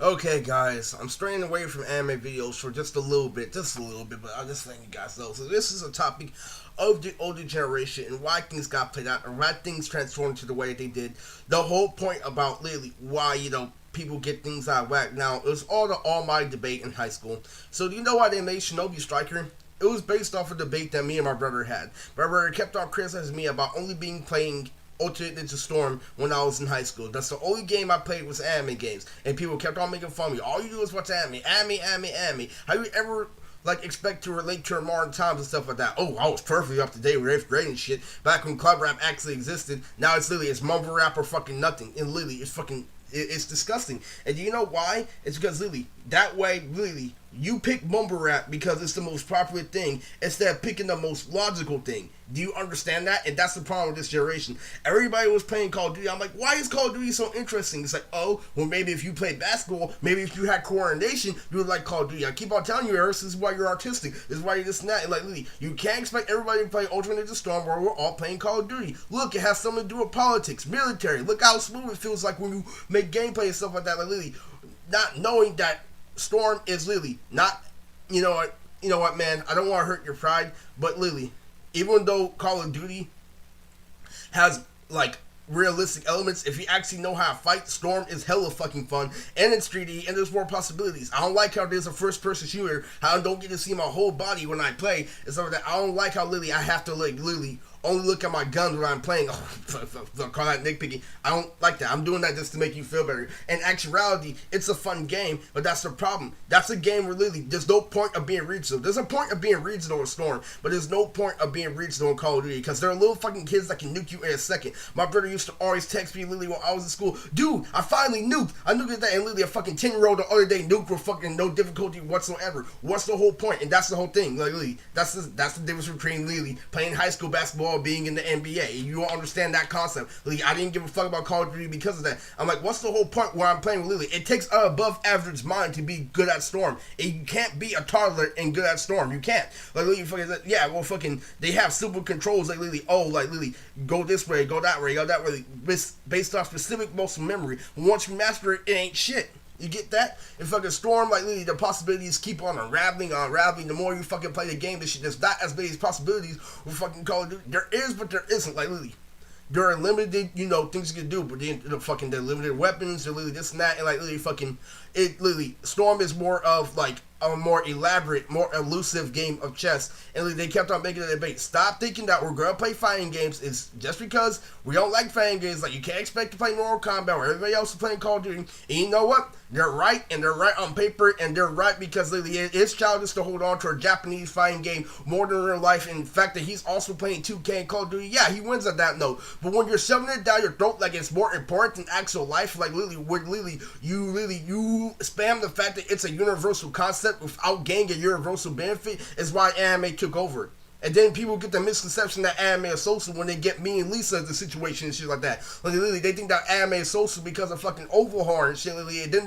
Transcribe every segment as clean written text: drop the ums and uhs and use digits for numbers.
Okay, guys, I'm straying away from anime videos for just a little bit, but I'll just letting you guys know. So this is a topic of the older generation and why things got played out and why things transformed to the way they did. The whole point about literally why, people get things out of whack. Now, it was all the All Might debate in high school. So do you know why they made Shinobi Striker? It was based off a debate that me and my brother had. My brother kept on criticizing me about only being playing Ultimate Ninja Storm when I was in high school. That's the only game I played was anime games. And people kept on making fun of me. All you do is watch anime. How you ever expect to relate to modern times and stuff like that? Oh, I was perfectly up to date with 8th grade and shit. Back when club rap actually existed. Now it's mumble rap or fucking nothing. And literally it's fucking it's disgusting. And do you know why? It's because literally that way literally you pick mumble rap because it's the most popular thing instead of picking the most logical thing. Do you understand that? And that's the problem with this generation. Everybody was playing Call of Duty. I'm like, why is Call of Duty so interesting? It's like, oh, well, maybe if you played basketball, maybe if you had coordination, you would like Call of Duty. I keep on telling you, Eris, this is why you're artistic. This is why you're this and that. And like, literally, you can't expect everybody to play Ultimate Ninja Storm where we're all playing Call of Duty. Look, it has something to do with politics, military. Look how smooth it feels like when you make gameplay and stuff like that. Like, literally, not knowing that Storm is literally not, you know what, man, I don't want to hurt your pride, but literally, even though Call of Duty has realistic elements, if you actually know how to fight, Storm is hella fucking fun, and it's 3D, and there's more possibilities. I don't like how there's a first-person shooter, how I don't get to see my whole body when I play, and stuff like that. I don't like how literally I have to literally only look at my guns when I'm playing. Call that nitpicking. I don't like that. I'm doing that just to make you feel better. In actuality, it's a fun game, but that's the problem. That's a game where literally there's no point of being regional. There's a point of being regional in Storm, but there's no point of being regional in Call of Duty because there are little fucking kids that can nuke you in a second. My brother used to always text me literally when I was in school, dude, I finally nuked. I nuked that, and literally a fucking 10-year-old the other day nuked with fucking no difficulty whatsoever. What's the whole point? And that's the whole thing. Like, literally, that's the difference between literally playing high school basketball being in the NBA. You don't understand that concept. Like, I didn't give a fuck about Call of Duty because of that. I'm like, what's the whole point where I'm playing with Lily? It takes an above average mind to be good at Storm. And you can't be a toddler and good at Storm. You can't. Like, Lily, fucking, they have simple controls. Like, Lily, Lily, go this way, go that way, based off specific muscle memory. Once you master it, it ain't shit. You get that? In fucking Storm, literally, the possibilities keep on unraveling. The more you fucking play the game, this shit, there's not as many possibilities with fucking Call of Duty. There is, but there isn't. Like, literally, there are limited, things you can do, but then they're limited weapons, they're literally this and that, and Storm is more of a more elaborate, more elusive game of chess, and they kept on making a debate. Stop thinking that we're gonna play fighting games. It's just because we don't like fighting games. Like, you can't expect to play Mortal Kombat where everybody else is playing Call of Duty. And you know what? They're right, and they're right on paper, and they're right because literally it's childish to hold on to a Japanese fighting game more than real life. And the fact that he's also playing 2K and Call of Duty, yeah, he wins at that note. But when you're shoving it down your throat like it's more important than actual life, you spam the fact that it's a universal concept without gaining a universal benefit is why anime took over. And then people get the misconception that anime is social when they get me and Lisa in the situation and shit like that. Like, literally, they think that anime is social because of fucking Overhaul and shit, literally. And then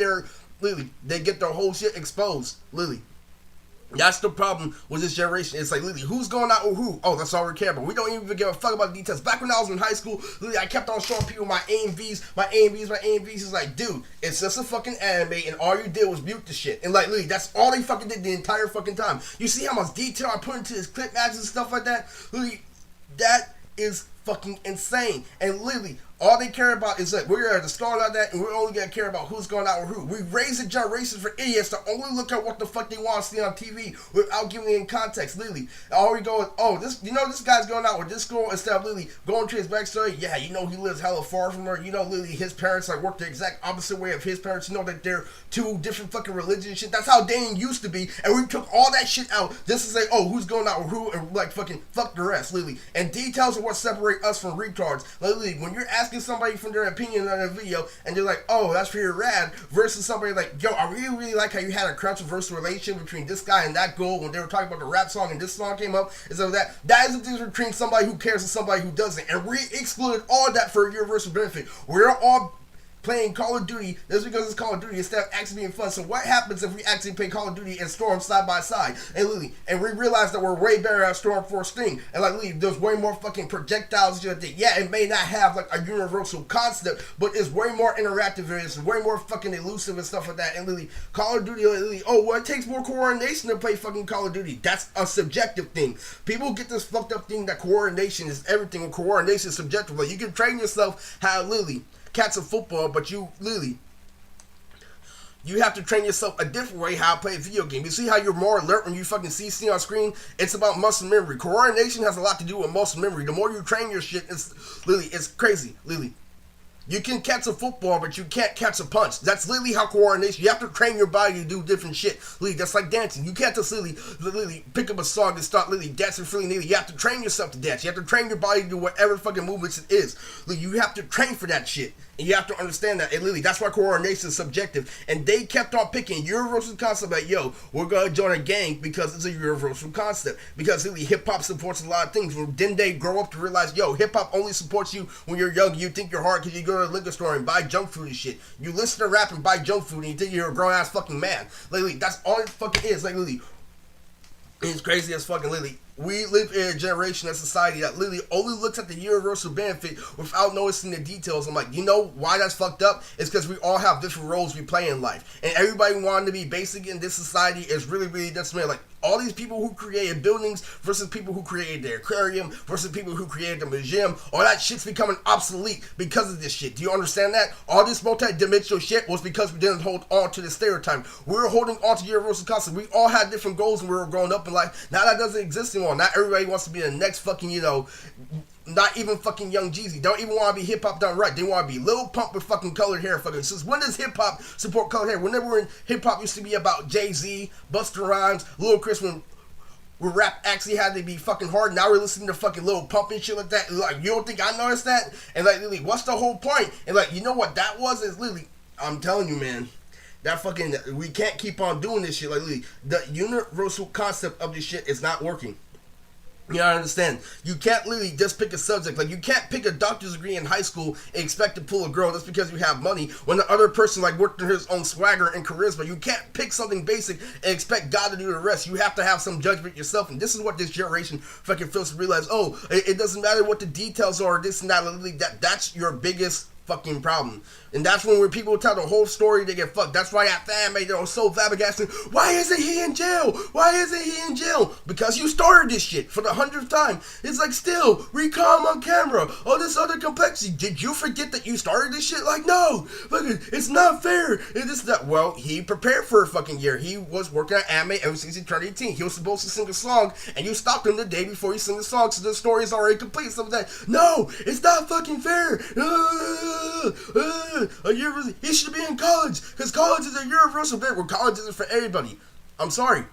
they get their whole shit exposed, literally. That's the problem with this generation. It's like, literally, who's going out with who? Oh, that's all we care about. We don't even give a fuck about the details. Back when I was in high school, literally, I kept on showing people my AMVs. It's like, dude, it's just a fucking anime, and all you did was mute the shit. And literally, that's all they fucking did the entire fucking time. You see how much detail I put into this clip matches and stuff like that? Literally, that is fucking insane. And literally, all they care about is that we're at the start of that, and we're only gonna care about who's going out with who. We raise the generation for idiots to only look at what the fuck they want to see on TV without giving it in context. Literally, all we go is, this guy's going out with this girl instead of literally going to his backstory. Yeah, he lives hella far from her. Literally, his parents work the exact opposite way of his parents. That they're two different fucking religions and shit. That's how dating used to be, and we took all that shit out just to say, who's going out with who, and fucking fuck the rest, literally. And details are what separate us from retards. Literally, when you're asking somebody from their opinion on a video and they're like, oh, that's pretty rad, versus somebody like, yo, I really like how you had a controversial relationship between this guy and that girl when they were talking about the rap song and this song came up, and so that is the difference between somebody who cares and somebody who doesn't. And we excluded all that for a universal benefit. We're all playing Call of Duty just because it's Call of Duty instead of actually being fun. So what happens if we actually play Call of Duty and Storm side by side? And literally, and we realize that we're way better at Storm for Sting. And like literally, there's way more fucking projectiles. Yeah, it may not have like a universal concept, but it's way more interactive. It's way more fucking elusive and stuff like that. And literally, Call of Duty, literally, oh, well, it takes more coordination to play fucking Call of Duty. That's a subjective thing. People get this fucked up thing that coordination is everything, and coordination is subjective. Like, you can train yourself how literally catch a football, but you literally, you have to train yourself a different way how to play a video game. You see how you're more alert when you fucking see on screen? It's about muscle memory. Coordination has a lot to do with muscle memory. The more you train your shit, it's crazy, literally. You can catch a football, but you can't catch a punch. That's literally how coordination. You have to train your body to do different shit. Literally, that's like dancing. You can't just literally pick up a song and start literally dancing freely. You have to train yourself to dance. You have to train your body to do whatever fucking movements it is. Literally, you have to train for that shit. And you have to understand that. And literally, that's why coordination is subjective. And they kept on picking universal concept like, yo, we're going to join a gang because it's a universal concept. Because literally, hip-hop supports a lot of things. Then they grow up to realize, yo, hip-hop only supports you when you're young. You think you're hard because you go to the liquor store and buy junk food and shit. You listen to rap and buy junk food and you think you're a grown-ass fucking man. Literally, that's all it fucking is. Like, literally, it's crazy as fucking literally. We live in a generation of society that literally only looks at the universal benefit without noticing the details. I'm like, you know why that's fucked up? It's because we all have different roles we play in life. And everybody wanting to be basic in this society is really, really decimated. Like, all these people who created buildings versus people who created the aquarium versus people who created the museum, all that shit's becoming obsolete because of this shit. Do you understand that? All this multi-dimensional shit was because we didn't hold on to the stereotype. We were holding on to universal concept. We all had different goals when we were growing up in life. Now that doesn't exist anymore. Not everybody wants to be the next fucking, not even fucking Young Jeezy. Don't even want to be hip-hop done right. They want to be Lil Pump with fucking colored hair. Fucking, since when does hip-hop support colored hair? Whenever in hip-hop used to be about Jay-Z, Busta Rhymes, Lil Chris, when rap actually had to be fucking hard. Now we're listening to fucking Lil Pump and shit like that. Like, you don't think I noticed that? And like, literally, what's the whole point? And like, you know what that was? Is literally, I'm telling you, man. That fucking, we can't keep on doing this shit. Like, literally, the universal concept of this shit is not working. You gotta understand, you can't literally just pick a subject. Like, you can't pick a doctor's degree in high school and expect to pull a girl just because you have money when the other person like worked on his own swagger and charisma. You can't pick something basic and expect God to do the rest. You have to have some judgment yourself, and this is what this generation fucking fails to realize. Oh, it doesn't matter what the details are, this and that. Literally, that's your biggest fucking problem. And that's when people tell the whole story, they get fucked. That's why that fan made it so flabbergasted. Why isn't he in jail? Why isn't he in jail? Because you started this shit for the 100th time. It's like, still, recall on camera. All this other complexity. Did you forget that you started this shit? Like, no. Look, it's not fair. It is that. Well, he prepared for a fucking year. He was working at anime ever since he turned 18. He was supposed to sing a song, and you stopped him the day before he sang the song, so the story is already complete. Something like that. No, it's not fucking fair. He should be in college, because college is a universal thing where college isn't for everybody. I'm sorry.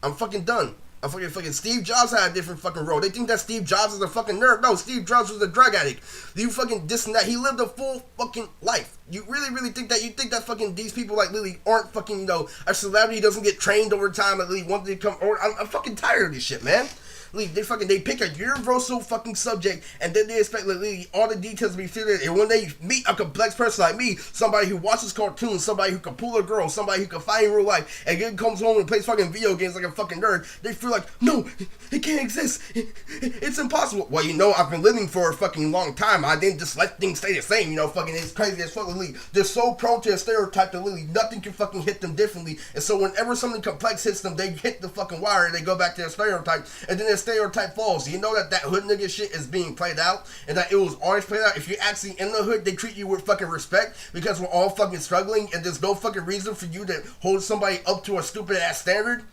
I'm fucking done. I'm fucking Steve Jobs had a different fucking role. They think that Steve Jobs is a fucking nerd. No, Steve Jobs was a drug addict. You fucking this and that. He lived a full fucking life. You really think that? You think that fucking these people like Lily aren't fucking, a celebrity doesn't get trained over time, like Lily once they come over. I'm fucking tired of this shit, man. They pick a universal fucking subject, and then they expect like all the details to be fitted. And when they meet a complex person like me, somebody who watches cartoons, somebody who can pull a girl, somebody who can fight in real life, and then comes home and plays fucking video games like a fucking nerd, they feel like, no, it can't exist. It's impossible. Well, I've been living for a fucking long time. I didn't just let things stay the same. Fucking it's crazy as fucking they're so prone to a stereotype that literally nothing can fucking hit them differently. And so whenever something complex hits them, they hit the fucking wire and they go back to their stereotype, and then their stereotype falls. You know that hood nigga shit is being played out, and that it was always played out. If you're actually in the hood, they treat you with fucking respect because we're all fucking struggling, and there's no fucking reason for you to hold somebody up to a stupid ass standard.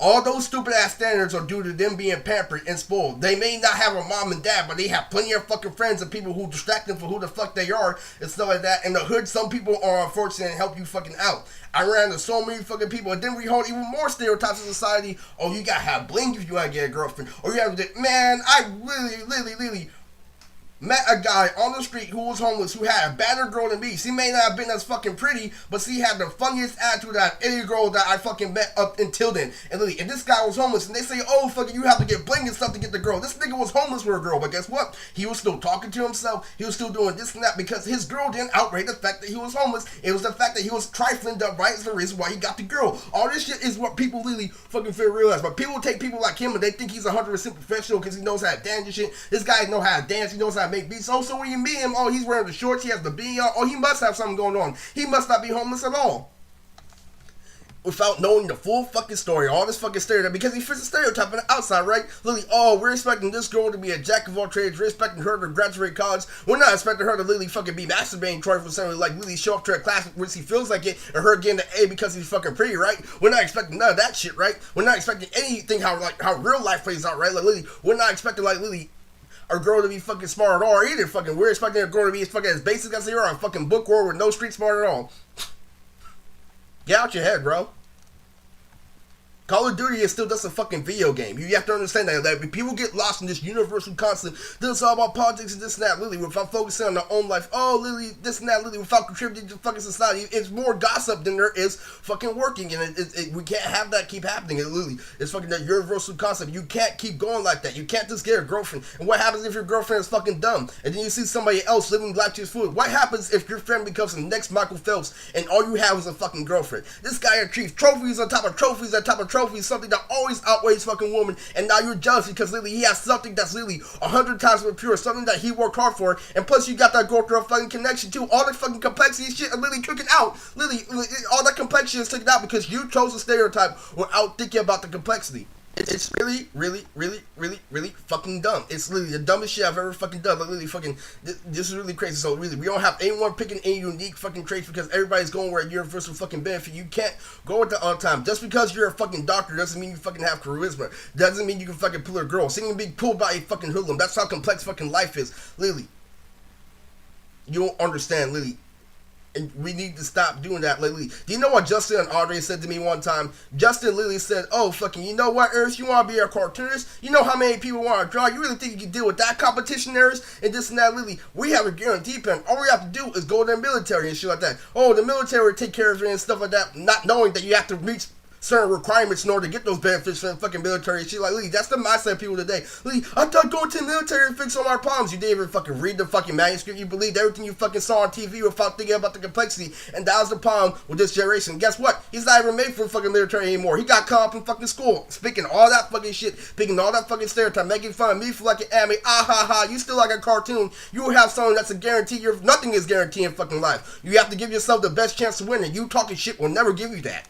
All those stupid ass standards are due to them being pampered and spoiled. They may not have a mom and dad, but they have plenty of fucking friends and people who distract them for who the fuck they are and stuff like that. In the hood, some people are unfortunate and help you fucking out. I ran into so many fucking people, and then we hold even more stereotypes in society. Oh, you gotta have bling if you wanna get a girlfriend. Or you have to, man, I really met a guy on the street who was homeless, who had a better girl than me. She may not have been as fucking pretty, but she had the funniest attitude out of any girl that I fucking met up until then. And literally, if this guy was homeless, and they say, oh, fucking, you have to get bling and stuff to get the girl. This nigga was homeless for a girl, but guess what? He was still talking to himself. He was still doing this and that because his girl didn't outrage the fact that he was homeless. It was the fact that he was trifling that right is the reason why he got the girl. All this shit is what people really fucking feel realize. But people take people like him and they think he's 100% professional because he knows how to dance and shit. This guy knows how to dance. He knows how to make beats. So when you meet him, oh, he's wearing the shorts. He has the beanie on. Oh, he must have something going on. He must not be homeless at all. Without knowing the full fucking story, all this fucking stereotype, because he fits a stereotype on the outside, right? Literally, oh, we're expecting this girl to be a jack of all trades, we're expecting her to graduate college, we're not expecting her to literally fucking be masturbating Troy for something, like literally show up to her class where she feels like it, and her getting the A because he's fucking pretty, right? We're not expecting none of that shit, right? We're not expecting anything how real life plays out, right? Like literally, we're not expecting like literally a girl to be fucking smart at all either. Fucking, we're expecting a girl to be as fucking as basic as they are, a fucking bookworm with no street smart at all. Get out your head, bro. Call of Duty is still just a fucking video game. You have to understand that people get lost in this universal concept. This is all about politics and this and that, literally, without focusing on their own life. Oh, literally, this and that, literally, without contributing to fucking society. It's more gossip than there is fucking working, and we can't have that keep happening. It's fucking that universal concept. You can't keep going like that. You can't just get a girlfriend. And what happens if your girlfriend is fucking dumb, and then you see somebody else living life to his fullest? What happens if your friend becomes the next Michael Phelps, and all you have is a fucking girlfriend? This guy achieves trophies on top of trophies on top of trophies, something that always outweighs fucking woman, and now you're jealous because literally he has something that's literally 100 times more pure, something that he worked hard for, and plus you got that girl through a fucking connection too. All the fucking complexity shit are literally cooking out. Literally, all that complexity is taken out because you chose a stereotype without thinking about the complexity. It's really, really, really, really, really fucking dumb. It's literally the dumbest shit I've ever fucking done. Like, literally fucking, this is really crazy. So really, we don't have anyone picking any unique fucking traits because everybody's going where a universal fucking benefit. You can't go with that all the time. Just because you're a fucking doctor doesn't mean you fucking have charisma. Doesn't mean you can fucking pull a girl. Singing being pulled by a fucking hoodlum. That's how complex fucking life is. Literally. You don't understand, literally. And we need to stop doing that lately. Do you know what Justin and Audrey said to me one time? Justin literally said, oh, fucking, you know what, Eris? You want to be a cartoonist? You know how many people want to draw? You really think you can deal with that competition, Eris? And this and that, literally. We have a guarantee pen. All we have to do is go to the military and shit like that. Oh, the military will take care of it and stuff like that, not knowing that you have to reach certain requirements in order to get those benefits from the fucking military and shit. Like, Lee, that's the mindset of people today. Lee, I thought going to the military would fix all our problems. You didn't even fucking read the fucking manuscript. You believed everything you fucking saw on TV without thinking about the complexity. And that was the problem with this generation. Guess what? He's not even made for the fucking military anymore. He got caught up in fucking school, speaking all that fucking shit, picking all that fucking stereotype, making fun of me for like an anime. Ah ha ha, you still like a cartoon. You will have something that's a guarantee. Nothing is guaranteed in fucking life. You have to give yourself the best chance to win, and you talking shit will never give you that.